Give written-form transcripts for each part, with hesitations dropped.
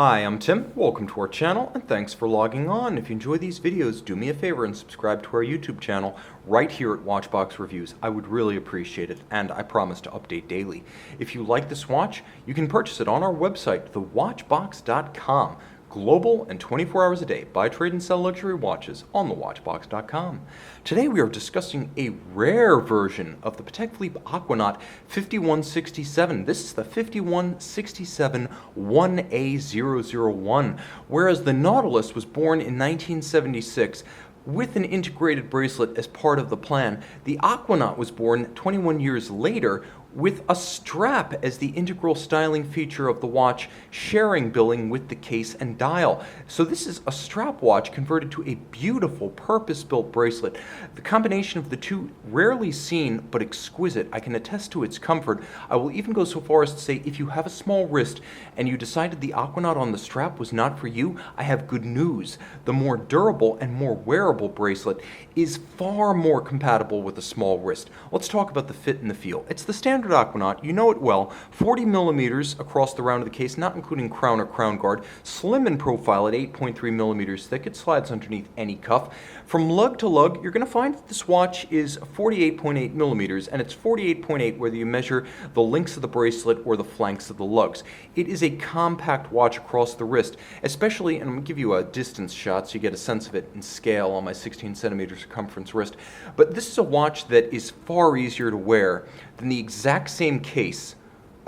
Hi, I'm Tim. Welcome to our channel, and thanks for logging on. If you enjoy these videos, do me a favor and subscribe to our YouTube channel right here at Watchbox Reviews. I would really appreciate it, and I promise to update daily. If you like this watch, you can purchase it on our website, thewatchbox.com. Global and 24 hours a day. Buy, trade, and sell luxury watches on thewatchbox.com. Today we are discussing a rare version of the Patek Philippe Aquanaut 5167. This is the 5167 1A-001, whereas the Nautilus was born in 1976 with an integrated bracelet as part of the plan. The Aquanaut was born 21 years later with a strap as the integral styling feature of the watch, sharing billing with the case and dial. So this is a strap watch converted to a beautiful purpose-built bracelet. The combination of the two, rarely seen but exquisite. I can attest to its comfort. I will even go so far as to say if you have a small wrist and you decided the Aquanaut on the strap was not for you, I have good news. The more durable and more wearable bracelet is far more compatible with a small wrist. Let's talk about the fit and the feel. It's the standard Aquanaut, you know it well, 40 millimeters across the round of the case, not including crown or crown guard, slim in profile at 8.3 millimeters thick. It slides underneath any cuff. From lug to lug, you're going to find that this watch is 48.8 millimeters, and it's 48.8 whether you measure the links of the bracelet or the flanks of the lugs. It is a compact watch across the wrist, especially, and I'm going to give you a distance shot so you get a sense of it in scale on my 16 centimeter circumference wrist, but this is a watch that is far easier to wear than the exact same case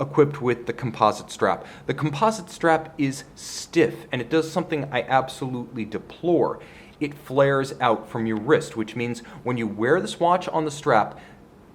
equipped with the composite strap. The composite strap is stiff, and it does something I absolutely deplore. It flares out from your wrist, which means when you wear this watch on the strap,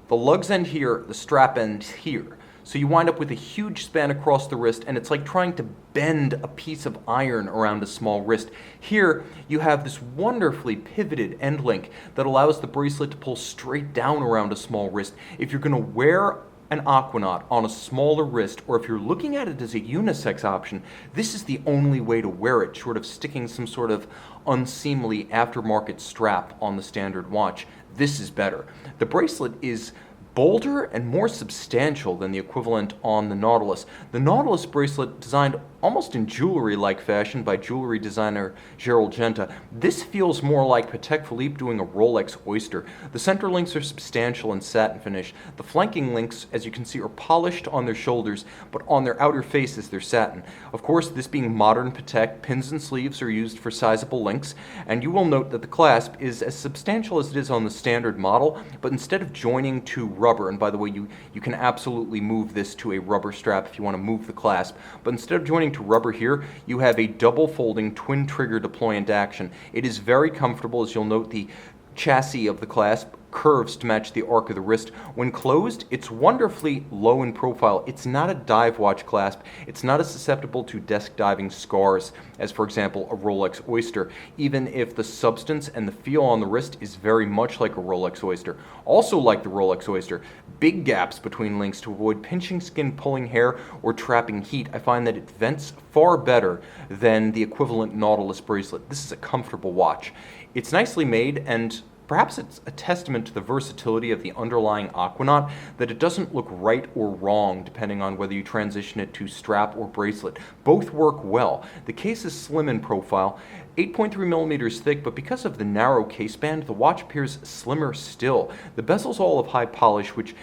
the lugs end here, the strap ends here. So you wind up with a huge span across the wrist, and it's like trying to bend a piece of iron around a small wrist. Here, you have this wonderfully pivoted end link that allows the bracelet to pull straight down around a small wrist. If you're going to wear an Aquanaut on a smaller wrist, or if you're looking at it as a unisex option, this is the only way to wear it, short of sticking some sort of unseemly aftermarket strap on the standard watch. This is better. The bracelet is bolder and more substantial than the equivalent on the Nautilus. The Nautilus bracelet, designed almost in jewelry-like fashion by jewelry designer Gerald Genta, this feels more like Patek Philippe doing a Rolex Oyster. The center links are substantial and satin finish. The flanking links, as you can see, are polished on their shoulders, but on their outer faces they're satin. Of course, this being modern Patek, pins and sleeves are used for sizable links, and you will note that the clasp is as substantial as it is on the standard model, but instead of joining to rubber, and by the way, you can absolutely move this to a rubber strap if you want to move the clasp, but instead of joining to rubber here, you have a double folding twin trigger deployant action. It is very comfortable. As you'll note, the chassis of the clasp curves to match the arc of the wrist. When closed, it's wonderfully low in profile. It's not a dive watch clasp. It's not as susceptible to desk diving scars as, for example, a Rolex Oyster, even if the substance and the feel on the wrist is very much like a Rolex Oyster. Also like the Rolex Oyster, big gaps between links to avoid pinching skin, pulling hair, or trapping heat. I find that it vents far better than the equivalent Nautilus bracelet. This is a comfortable watch. It's nicely made, and perhaps it's a testament to the versatility of the underlying Aquanaut that it doesn't look right or wrong depending on whether you transition it to strap or bracelet. Both work well. The case is slim in profile, 8.3 millimeters thick, but because of the narrow case band, the watch appears slimmer still. The bezel's all of high polish, which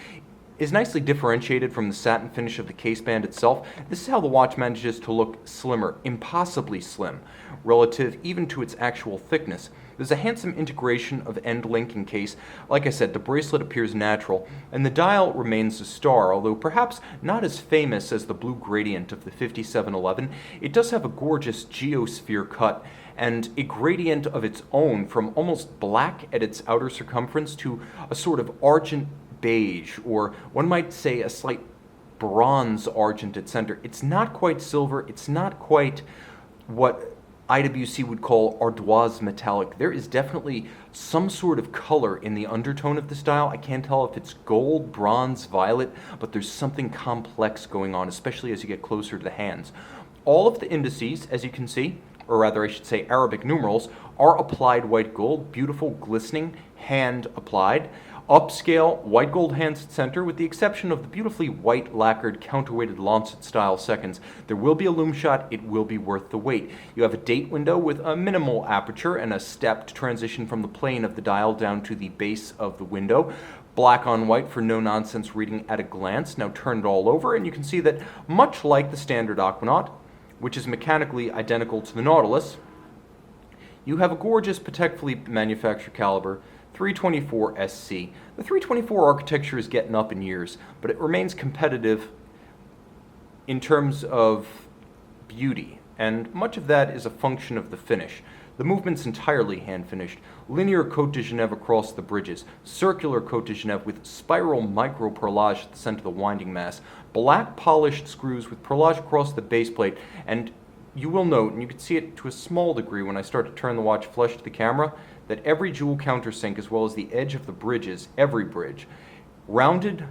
is nicely differentiated from the satin finish of the case band itself. This is how the watch manages to look slimmer, impossibly slim, relative even to its actual thickness. There's a handsome integration of end link and case. Like I said, the bracelet appears natural, and the dial remains a star, although perhaps not as famous as the blue gradient of the 5711. It does have a gorgeous geosphere cut and a gradient of its own from almost black at its outer circumference to a sort of argent beige, or one might say a slight bronze argent at center. It's not quite silver. It's not quite what IWC would call ardoise metallic. There is definitely some sort of color in the undertone of this dial. I can't tell if it's gold, bronze, violet, but there's something complex going on, especially as you get closer to the hands. All of the indices, as you can see, or rather I should say Arabic numerals, are applied white gold, beautiful, glistening, hand applied. Upscale, white gold handset center, with the exception of the beautifully white lacquered counterweighted lancet style seconds. There will be a lume shot, it will be worth the wait. You have a date window with a minimal aperture and a step to transition from the plane of the dial down to the base of the window. Black on white for no-nonsense reading at a glance. Now turn it all over and you can see that much like the standard Aquanaut, which is mechanically identical to the Nautilus, you have a gorgeous Patek Philippe manufacture caliber 324 SC. The 324 architecture is getting up in years, but it remains competitive in terms of beauty, and much of that is a function of the finish. The movement's entirely hand-finished. Linear Côte de Genève across the bridges, circular Côte de Genève with spiral micro-perlage at the center of the winding mass, black polished screws with perlage across the base plate, and you will note, and you can see it to a small degree when I start to turn the watch flush to the camera, that every jewel countersink as well as the edge of the bridges, every bridge, rounded,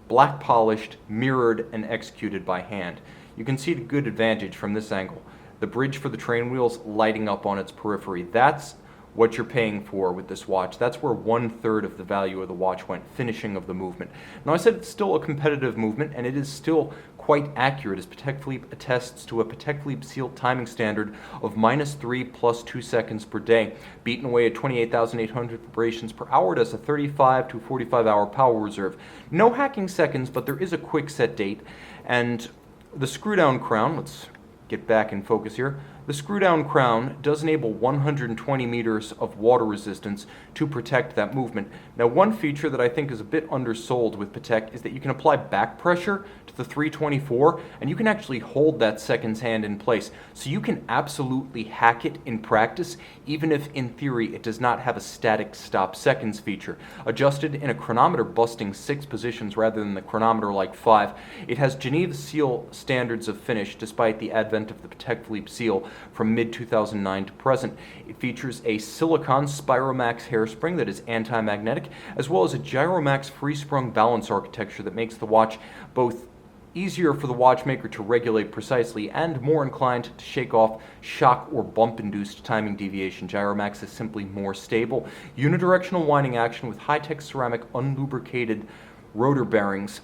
black polished, mirrored, and executed by hand. You can see to good advantage from this angle. The bridge for the train wheels lighting up on its periphery. That's what you're paying for with this watch. That's where 1/3 of the value of the watch went, finishing of the movement. Now I said it's still a competitive movement, and it is still quite accurate, as Patek Philippe attests to a Patek Philippe sealed timing standard of -3 + 2 seconds per day. Beaten away at 28,800 vibrations per hour, it has a 35 to 45 hour power reserve. No hacking seconds, but there is a quick set date, and the screw down crown, let's get back in focus here. The screw-down crown does enable 120 meters of water resistance to protect that movement. Now, one feature that I think is a bit undersold with Patek is that you can apply back pressure to the 324, and you can actually hold that seconds hand in place. So you can absolutely hack it in practice, even if in theory it does not have a static stop seconds feature. Adjusted in a chronometer busting 6 positions rather than the chronometer like 5, it has Geneva seal standards of finish despite the advent of the Patek Philippe seal from mid-2009 to present. It features a silicon Spiromax hairspring that is anti-magnetic, as well as a Gyromax free-sprung balance architecture that makes the watch both easier for the watchmaker to regulate precisely and more inclined to shake off shock or bump-induced timing deviation. Gyromax is simply more stable. Unidirectional winding action with high-tech ceramic unlubricated rotor bearings.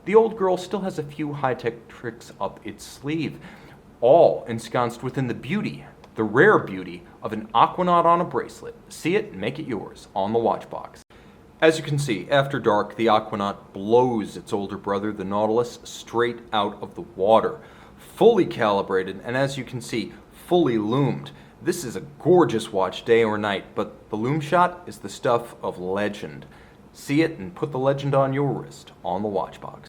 The old girl still has a few high-tech tricks up its sleeve, all ensconced within the beauty, the rare beauty, of an Aquanaut on a bracelet. See it and make it yours on the watch box. As you can see, after dark, the Aquanaut blows its older brother, the Nautilus, straight out of the water. Fully calibrated, and as you can see, fully lumed. This is a gorgeous watch day or night, but the lume shot is the stuff of legend. See it and put the legend on your wrist on the watch box.